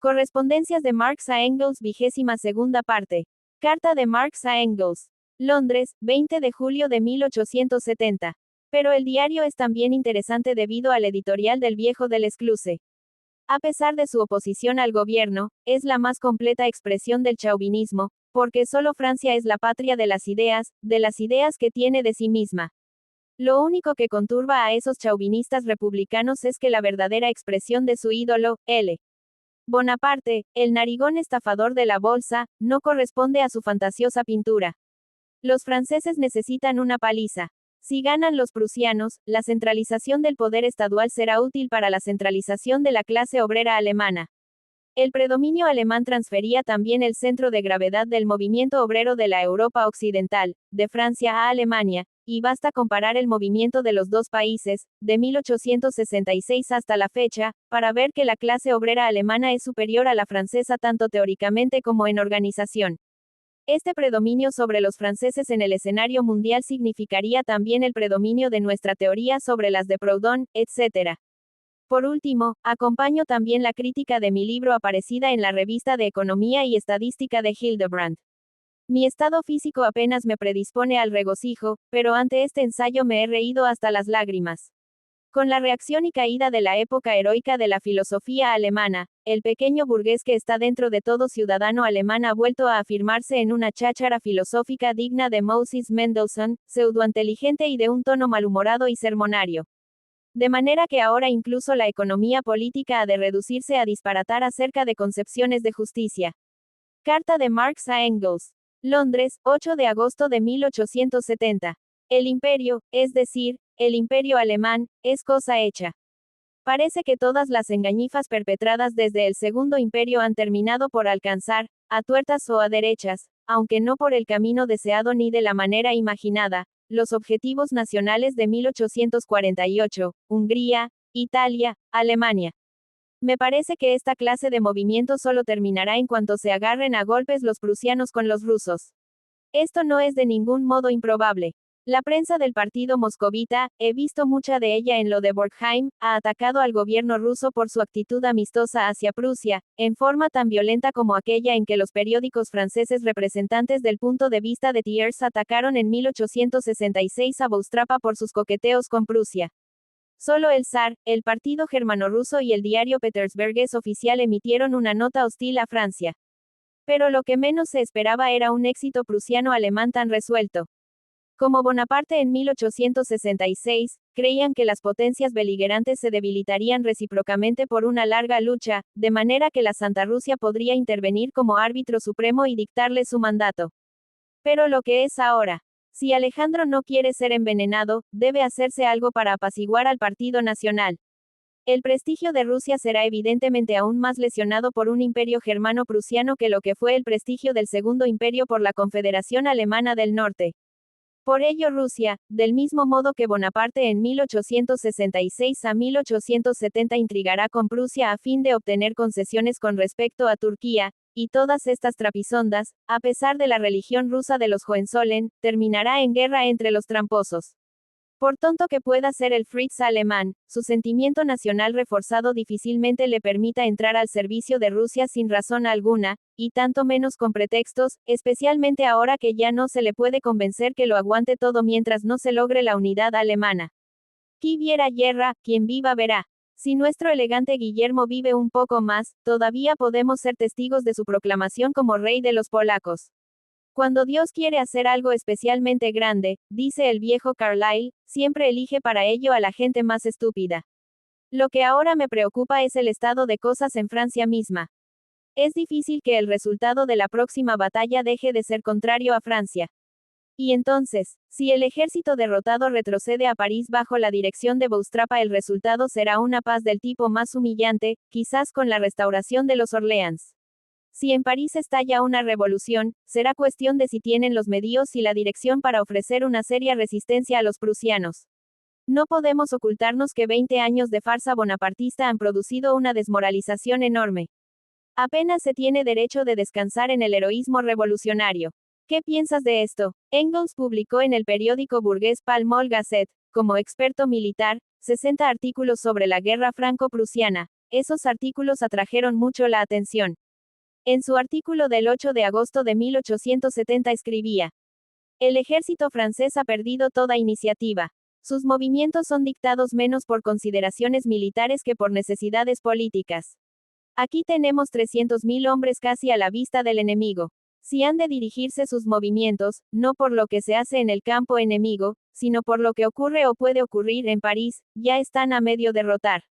Correspondencias de Marx a Engels, 22ª parte. Carta de Marx a Engels. Londres, 20 de julio de 1870. Pero el diario es también interesante debido al editorial del viejo Delescluze. A pesar de su oposición al gobierno, es la más completa expresión del chauvinismo, porque solo Francia es la patria de las ideas que tiene de sí misma. Lo único que conturba a esos chauvinistas republicanos es que la verdadera expresión de su ídolo, L. Bonaparte, el narigón estafador de la bolsa, no corresponde a su fantasiosa pintura. Los franceses necesitan una paliza. Si ganan los prusianos, la centralización del poder estadual será útil para la centralización de la clase obrera alemana. El predominio alemán transfería también el centro de gravedad del movimiento obrero de la Europa occidental, de Francia a Alemania, y basta comparar el movimiento de los dos países, de 1866 hasta la fecha, para ver que la clase obrera alemana es superior a la francesa tanto teóricamente como en organización. Este predominio sobre los franceses en el escenario mundial significaría también el predominio de nuestra teoría sobre las de Proudhon, etc. Por último, acompaño también la crítica de mi libro aparecida en la revista de Economía y Estadística de Hildebrand. Mi estado físico apenas me predispone al regocijo, pero ante este ensayo me he reído hasta las lágrimas. Con la reacción y caída de la época heroica de la filosofía alemana, el pequeño burgués que está dentro de todo ciudadano alemán ha vuelto a afirmarse en una cháchara filosófica digna de Moses Mendelssohn, pseudointeligente y de un tono malhumorado y sermonario. De manera que ahora incluso la economía política ha de reducirse a disparatar acerca de concepciones de justicia. Carta de Marx a Engels. Londres, 8 de agosto de 1870. El imperio, es decir, el imperio alemán, es cosa hecha. Parece que todas las engañifas perpetradas desde el Segundo Imperio han terminado por alcanzar, a tuertas o a derechas, aunque no por el camino deseado ni de la manera imaginada, los objetivos nacionales de 1848, Hungría, Italia, Alemania. Me parece que esta clase de movimiento solo terminará en cuanto se agarren a golpes los prusianos con los rusos. Esto no es de ningún modo improbable. La prensa del partido moscovita, he visto mucha de ella en lo de Borkheim, ha atacado al gobierno ruso por su actitud amistosa hacia Prusia, en forma tan violenta como aquella en que los periódicos franceses representantes del punto de vista de Thiers atacaron en 1866 a Boustrapa por sus coqueteos con Prusia. Solo el zar, el partido germano-ruso y el diario Petersberges oficial emitieron una nota hostil a Francia. Pero lo que menos se esperaba era un éxito prusiano-alemán tan resuelto. Como Bonaparte en 1866, creían que las potencias beligerantes se debilitarían recíprocamente por una larga lucha, de manera que la Santa Rusia podría intervenir como árbitro supremo y dictarle su mandato. Pero lo que es ahora. Si Alejandro no quiere ser envenenado, debe hacerse algo para apaciguar al Partido Nacional. El prestigio de Rusia será evidentemente aún más lesionado por un imperio germano-prusiano que lo que fue el prestigio del Segundo Imperio por la Confederación Alemana del Norte. Por ello Rusia, del mismo modo que Bonaparte en 1866 a 1870 intrigará con Prusia a fin de obtener concesiones con respecto a Turquía, y todas estas trapisondas, a pesar de la religión rusa de los Hohenzollern, terminará en guerra entre los tramposos. Por tonto que pueda ser el Fritz alemán, su sentimiento nacional reforzado difícilmente le permita entrar al servicio de Rusia sin razón alguna, y tanto menos con pretextos, especialmente ahora que ya no se le puede convencer que lo aguante todo mientras no se logre la unidad alemana. Qui viera yerra, quien viva verá. Si nuestro elegante Guillermo vive un poco más, todavía podemos ser testigos de su proclamación como rey de los polacos. Cuando Dios quiere hacer algo especialmente grande, dice el viejo Carlyle, siempre elige para ello a la gente más estúpida. Lo que ahora me preocupa es el estado de cosas en Francia misma. Es difícil que el resultado de la próxima batalla deje de ser contrario a Francia. Y entonces, si el ejército derrotado retrocede a París bajo la dirección de Boustrapa, el resultado será una paz del tipo más humillante, quizás con la restauración de los Orleans. Si en París estalla una revolución, será cuestión de si tienen los medios y la dirección para ofrecer una seria resistencia a los prusianos. No podemos ocultarnos que 20 años de farsa bonapartista han producido una desmoralización enorme. Apenas se tiene derecho de descansar en el heroísmo revolucionario. ¿Qué piensas de esto? Engels publicó en el periódico burgués Pall Mall Gazette, como experto militar, 60 artículos sobre la guerra franco-prusiana, esos artículos atrajeron mucho la atención. En su artículo del 8 de agosto de 1870 escribía: el ejército francés ha perdido toda iniciativa. Sus movimientos son dictados menos por consideraciones militares que por necesidades políticas. Aquí tenemos 300.000 hombres casi a la vista del enemigo. Si han de dirigirse sus movimientos, no por lo que se hace en el campo enemigo, sino por lo que ocurre o puede ocurrir en París, ya están a medio derrotar.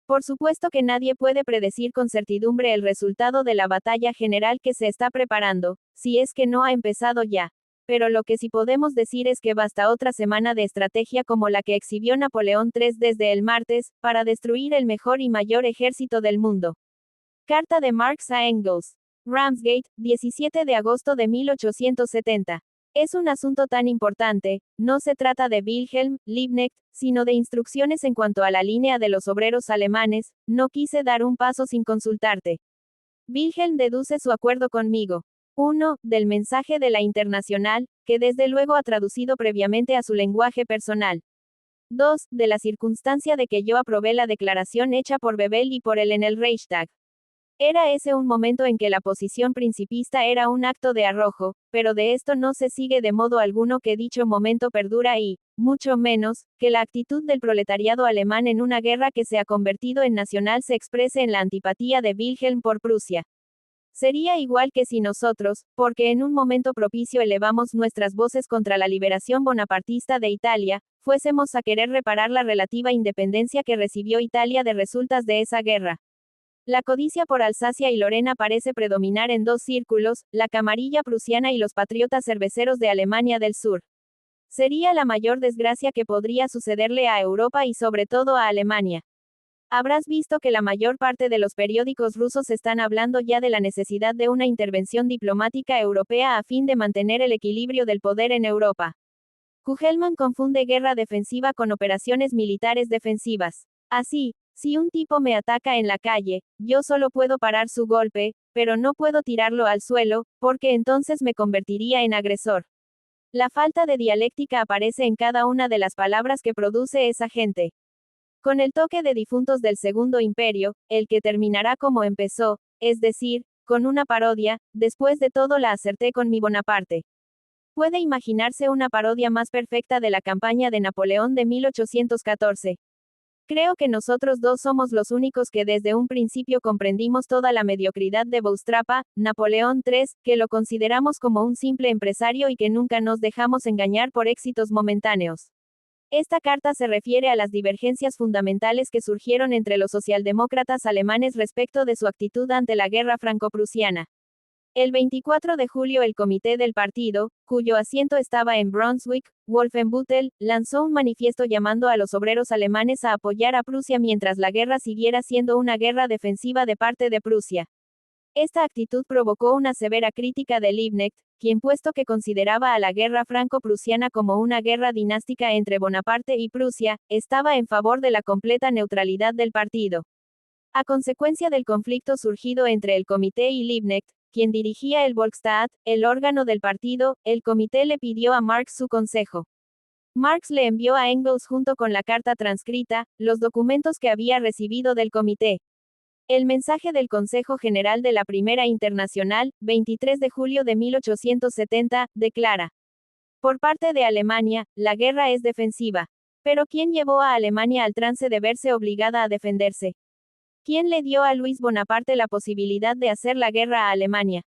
Por supuesto que nadie puede predecir con certidumbre el resultado de la batalla general que se está preparando, si es que no ha empezado ya. Pero lo que sí podemos decir es que basta otra semana de estrategia como la que exhibió Napoleón III desde el martes, para destruir el mejor y mayor ejército del mundo. Carta de Marx a Engels. Ramsgate, 17 de agosto de 1870. Es un asunto tan importante, no se trata de Wilhelm Liebknecht, sino de instrucciones en cuanto a la línea de los obreros alemanes, no quise dar un paso sin consultarte. Wilhelm deduce su acuerdo conmigo. 1. Del mensaje de la Internacional, que desde luego ha traducido previamente a su lenguaje personal. 2. De la circunstancia de que yo aprobé la declaración hecha por Bebel y por él en el Reichstag. Era ese un momento en que la posición principista era un acto de arrojo, pero de esto no se sigue de modo alguno que dicho momento perdura y, mucho menos, que la actitud del proletariado alemán en una guerra que se ha convertido en nacional se exprese en la antipatía de Wilhelm por Prusia. Sería igual que si nosotros, porque en un momento propicio elevamos nuestras voces contra la liberación bonapartista de Italia, fuésemos a querer reparar la relativa independencia que recibió Italia de resultas de esa guerra. La codicia por Alsacia y Lorena parece predominar en dos círculos, la camarilla prusiana y los patriotas cerveceros de Alemania del Sur. Sería la mayor desgracia que podría sucederle a Europa y sobre todo a Alemania. Habrás visto que la mayor parte de los periódicos rusos están hablando ya de la necesidad de una intervención diplomática europea a fin de mantener el equilibrio del poder en Europa. Kugelman confunde guerra defensiva con operaciones militares defensivas. Así, si un tipo me ataca en la calle, yo solo puedo parar su golpe, pero no puedo tirarlo al suelo, porque entonces me convertiría en agresor. La falta de dialéctica aparece en cada una de las palabras que produce esa gente. Con el toque de difuntos del Segundo Imperio, el que terminará como empezó, es decir, con una parodia, después de todo la acerté con mi Bonaparte. ¿Puede imaginarse una parodia más perfecta de la campaña de Napoleón de 1814? Creo que nosotros dos somos los únicos que desde un principio comprendimos toda la mediocridad de Boustrapa, Napoleón III, que lo consideramos como un simple empresario y que nunca nos dejamos engañar por éxitos momentáneos. Esta carta se refiere a las divergencias fundamentales que surgieron entre los socialdemócratas alemanes respecto de su actitud ante la guerra franco-prusiana. El 24 de julio el comité del partido, cuyo asiento estaba en Brunswick, Wolfenbüttel, lanzó un manifiesto llamando a los obreros alemanes a apoyar a Prusia mientras la guerra siguiera siendo una guerra defensiva de parte de Prusia. Esta actitud provocó una severa crítica de Liebknecht, quien puesto que consideraba a la guerra franco-prusiana como una guerra dinástica entre Bonaparte y Prusia, estaba en favor de la completa neutralidad del partido. A consecuencia del conflicto surgido entre el comité y Liebknecht, quien dirigía el Volkstat, el órgano del partido, el comité le pidió a Marx su consejo. Marx le envió a Engels junto con la carta transcrita, los documentos que había recibido del comité. El mensaje del Consejo General de la Primera Internacional, 23 de julio de 1870, declara: por parte de Alemania, la guerra es defensiva. Pero ¿quién llevó a Alemania al trance de verse obligada a defenderse? ¿Quién le dio a Luis Bonaparte la posibilidad de hacer la guerra a Alemania?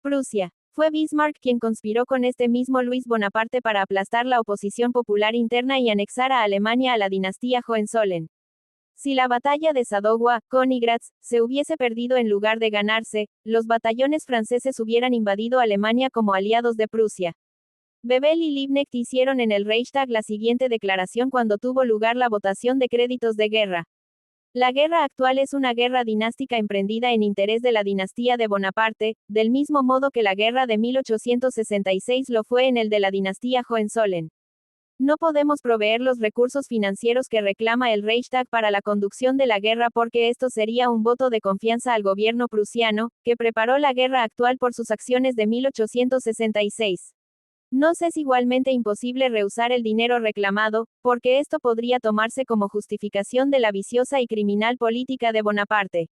Prusia. Fue Bismarck quien conspiró con este mismo Luis Bonaparte para aplastar la oposición popular interna y anexar a Alemania a la dinastía Hohenzollern. Si la batalla de Sadowa, Königgrätz, se hubiese perdido en lugar de ganarse, los batallones franceses hubieran invadido Alemania como aliados de Prusia. Bebel y Liebknecht hicieron en el Reichstag la siguiente declaración cuando tuvo lugar la votación de créditos de guerra. La guerra actual es una guerra dinástica emprendida en interés de la dinastía de Bonaparte, del mismo modo que la guerra de 1866 lo fue en el de la dinastía Hohenzollern. No podemos proveer los recursos financieros que reclama el Reichstag para la conducción de la guerra porque esto sería un voto de confianza al gobierno prusiano, que preparó la guerra actual por sus acciones de 1866. Nos es igualmente imposible rehusar el dinero reclamado, porque esto podría tomarse como justificación de la viciosa y criminal política de Bonaparte.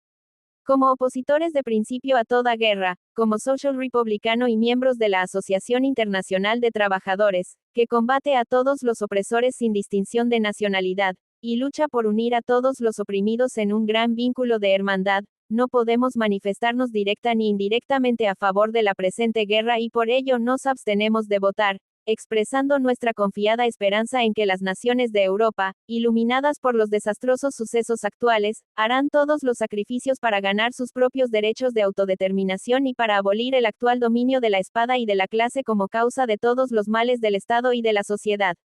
Como opositores de principio a toda guerra, como social republicano y miembros de la Asociación Internacional de Trabajadores, que combate a todos los opresores sin distinción de nacionalidad, y lucha por unir a todos los oprimidos en un gran vínculo de hermandad, no podemos manifestarnos directa ni indirectamente a favor de la presente guerra y por ello nos abstenemos de votar, expresando nuestra confiada esperanza en que las naciones de Europa, iluminadas por los desastrosos sucesos actuales, harán todos los sacrificios para ganar sus propios derechos de autodeterminación y para abolir el actual dominio de la espada y de la clase como causa de todos los males del Estado y de la sociedad.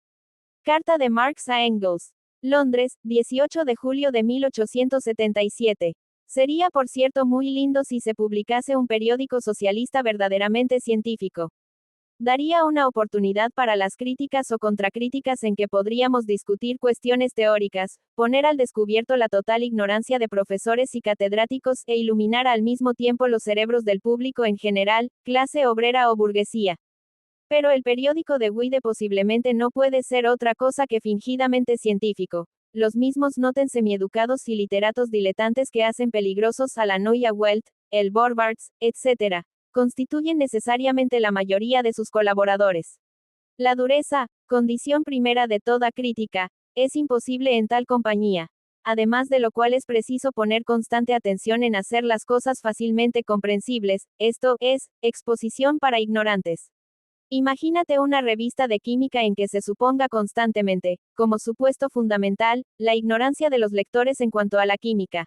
Carta de Marx a Engels. Londres, 18 de julio de 1877. Sería por cierto muy lindo si se publicase un periódico socialista verdaderamente científico. Daría una oportunidad para las críticas o contracríticas en que podríamos discutir cuestiones teóricas, poner al descubierto la total ignorancia de profesores y catedráticos e iluminar al mismo tiempo los cerebros del público en general, clase obrera o burguesía. Pero el periódico de Wide posiblemente no puede ser otra cosa que fingidamente científico. Los mismos noten semieducados y literatos diletantes que hacen peligrosos a la Neue Welt, el Vorwärts, etc., constituyen necesariamente la mayoría de sus colaboradores. La dureza, condición primera de toda crítica, es imposible en tal compañía, además de lo cual es preciso poner constante atención en hacer las cosas fácilmente comprensibles, esto es, exposición para ignorantes. Imagínate una revista de química en que se suponga constantemente, como supuesto fundamental, la ignorancia de los lectores en cuanto a la química.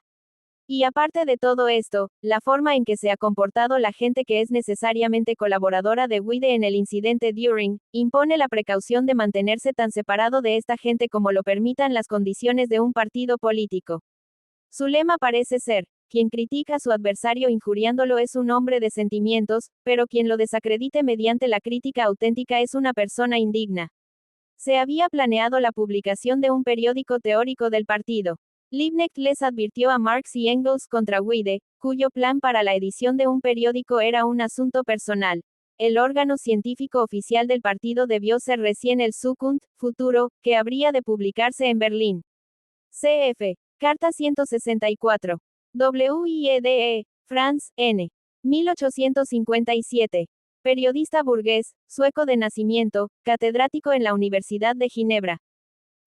Y aparte de todo esto, la forma en que se ha comportado la gente que es necesariamente colaboradora de Wide en el incidente Düring, impone la precaución de mantenerse tan separado de esta gente como lo permitan las condiciones de un partido político. Su lema parece ser: quien critica a su adversario injuriándolo es un hombre de sentimientos, pero quien lo desacredite mediante la crítica auténtica es una persona indigna. Se había planeado la publicación de un periódico teórico del partido. Liebknecht les advirtió a Marx y Engels contra Wide, cuyo plan para la edición de un periódico era un asunto personal. El órgano científico oficial del partido debió ser recién el Zukunft, futuro, que habría de publicarse en Berlín. Cf. Carta 164. WIEDE, Franz, N. 1857. Periodista burgués, sueco de nacimiento, catedrático en la Universidad de Ginebra.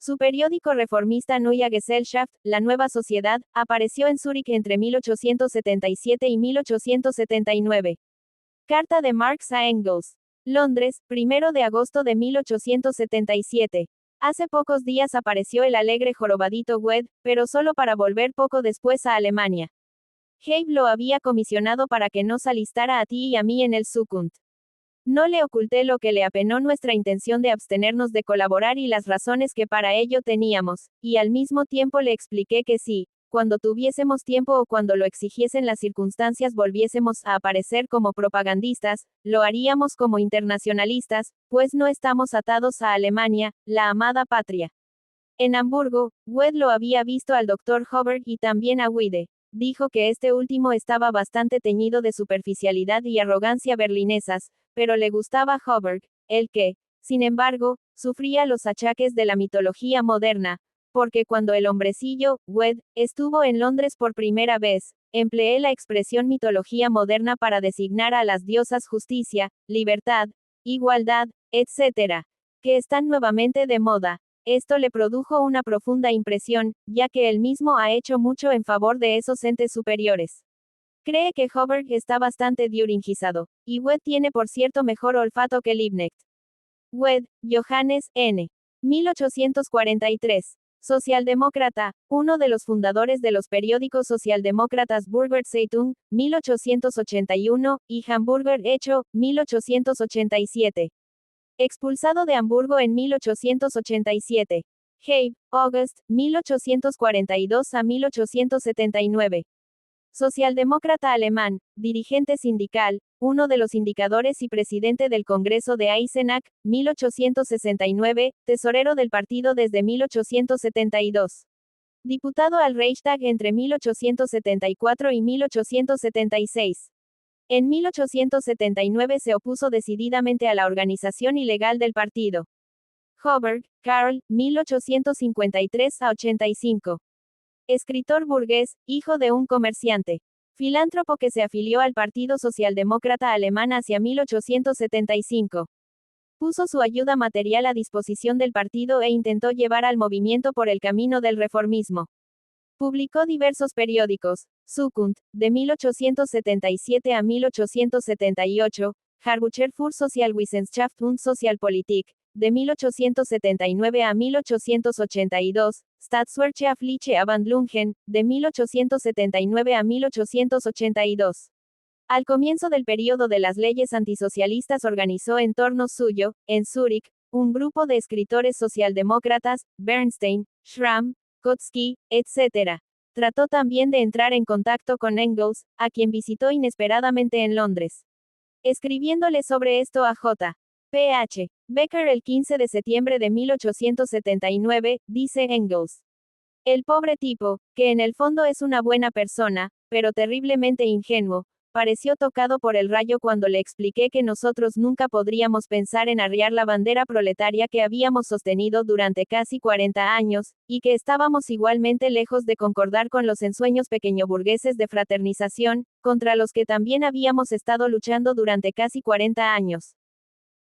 Su periódico reformista Neue Gesellschaft, La Nueva Sociedad, apareció en Zúrich entre 1877 y 1879. Carta de Marx a Engels. Londres, 1 de agosto de 1877. Hace pocos días apareció el alegre jorobadito Wed, pero solo para volver poco después a Alemania. Haig lo había comisionado para que nos alistara a ti y a mí en el Zukunft. No le oculté lo que le apenó nuestra intención de abstenernos de colaborar y las razones que para ello teníamos, y al mismo tiempo le expliqué que si, cuando tuviésemos tiempo o cuando lo exigiesen las circunstancias volviésemos a aparecer como propagandistas, lo haríamos como internacionalistas, pues no estamos atados a Alemania, la amada patria. En Hamburgo, Wed lo había visto al Dr. Hoberg y también a Wide. Dijo que este último estaba bastante teñido de superficialidad y arrogancia berlinesas, pero le gustaba Hoberg, el que, sin embargo, sufría los achaques de la mitología moderna, porque cuando el hombrecillo, Wed, estuvo en Londres por primera vez, empleé la expresión mitología moderna para designar a las diosas justicia, libertad, igualdad, etc., que están nuevamente de moda. Esto le produjo una profunda impresión, ya que él mismo ha hecho mucho en favor de esos entes superiores. Cree que Hoberg está bastante düringizado, y Wed tiene por cierto mejor olfato que Liebknecht. Wed, Johannes, N. 1843. Socialdemócrata, uno de los fundadores de los periódicos socialdemócratas Burger Zeitung, 1881, y Hamburger Echo, 1887. Expulsado de Hamburgo en 1887. Haig, August, 1842 a 1879. Socialdemócrata alemán, dirigente sindical, uno de los indicadores y presidente del Congreso de Eisenach, 1869, tesorero del partido desde 1872. Diputado al Reichstag entre 1874 y 1876. En 1879 se opuso decididamente a la organización ilegal del partido. Hoberg, Karl, 1853 a 85. Escritor burgués, hijo de un comerciante. Filántropo que se afilió al Partido Socialdemócrata Alemán hacia 1875. Puso su ayuda material a disposición del partido e intentó llevar al movimiento por el camino del reformismo. Publicó diversos periódicos: Zukunft, de 1877 a 1878, Harbucher für Sozialwissenschaft und Sozialpolitik, de 1879 a 1882, Staatswirtschaftliche Abhandlungen, de 1879 a 1882. Al comienzo del período de las leyes antisocialistas organizó en torno suyo, en Zúrich, un grupo de escritores socialdemócratas: Bernstein, Schramm, Kautsky, etc. Trató también de entrar en contacto con Engels, a quien visitó inesperadamente en Londres. Escribiéndole sobre esto a J. P. H. Becker el 15 de septiembre de 1879, dice Engels: el pobre tipo, que en el fondo es una buena persona, pero terriblemente ingenuo, pareció tocado por el rayo cuando le expliqué que nosotros nunca podríamos pensar en arriar la bandera proletaria que habíamos sostenido durante casi 40 años, y que estábamos igualmente lejos de concordar con los ensueños pequeñoburgueses de fraternización, contra los que también habíamos estado luchando durante casi 40 años.